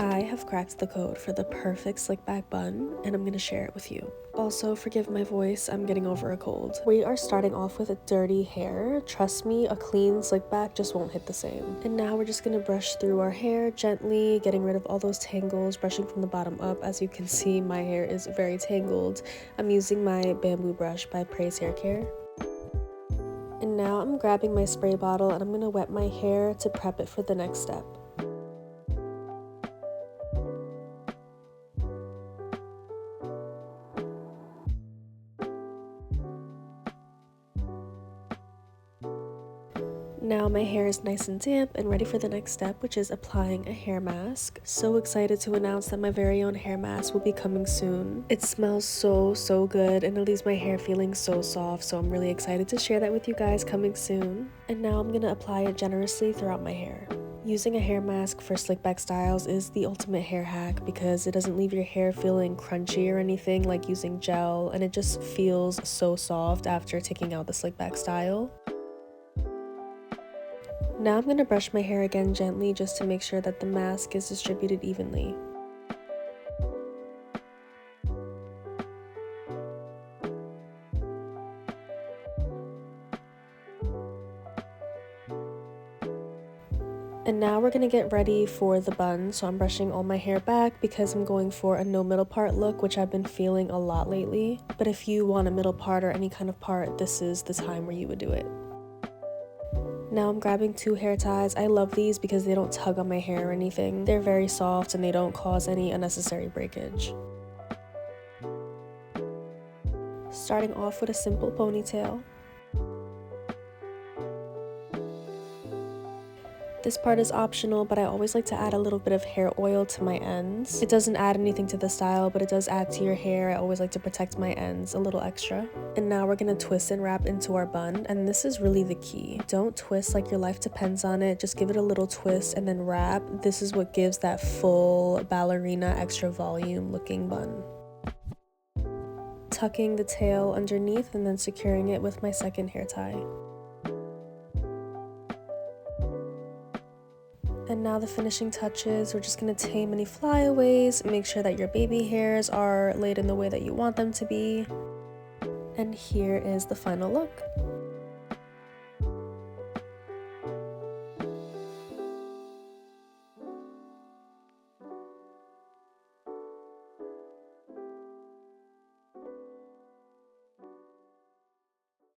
I have cracked the code for the perfect slick back bun, and I'm gonna share it with you. Also, forgive my voice, I'm getting over a cold. We are starting off with a dirty hair. Trust me, a clean slick back just won't hit the same. And now we're just gonna brush through our hair gently, getting rid of all those tangles, brushing from the bottom up. As you can see, my hair is very tangled. I'm using my bamboo brush by Braid's Hair Care. And now I'm grabbing my spray bottle and I'm gonna wet my hair to prep it for the next step. Now my hair is nice and damp and ready for the next step, which is applying a hair mask. So excited to announce that my very own hair mask will be coming soon. It smells so good and it leaves my hair feeling so soft, so I'm really excited to share that with you guys coming soon. And now I'm gonna apply it generously throughout my hair. Using a hair mask for slick back styles is the ultimate hair hack because it doesn't leave your hair feeling crunchy or anything like using gel, and it just feels so soft after taking out the slick back style. Now I'm going to brush my hair again gently just to make sure that the mask is distributed evenly. And now we're going to get ready for the bun, so I'm brushing all my hair back because I'm going for a no middle part look, which I've been feeling a lot lately. But if you want a middle part or any kind of part, this is the time where you would do it. Now I'm grabbing 2 hair ties. I love these because they don't tug on my hair or anything. They're very soft and they don't cause any unnecessary breakage. Starting off with a simple ponytail. This part is optional, but I always like to add a little bit of hair oil to my ends. It doesn't add anything to the style, but it does add to your hair. I always like to protect my ends a little extra. And now we're gonna twist and wrap into our bun, and this is really the key. Don't twist like your life depends on it. Just give it a little twist and then wrap. This is what gives that full ballerina extra volume looking bun. Tucking the tail underneath and then securing it with my second hair tie. And now the finishing touches, we're just going to tame any flyaways, make sure that your baby hairs are laid in the way that you want them to be. And here is the final look.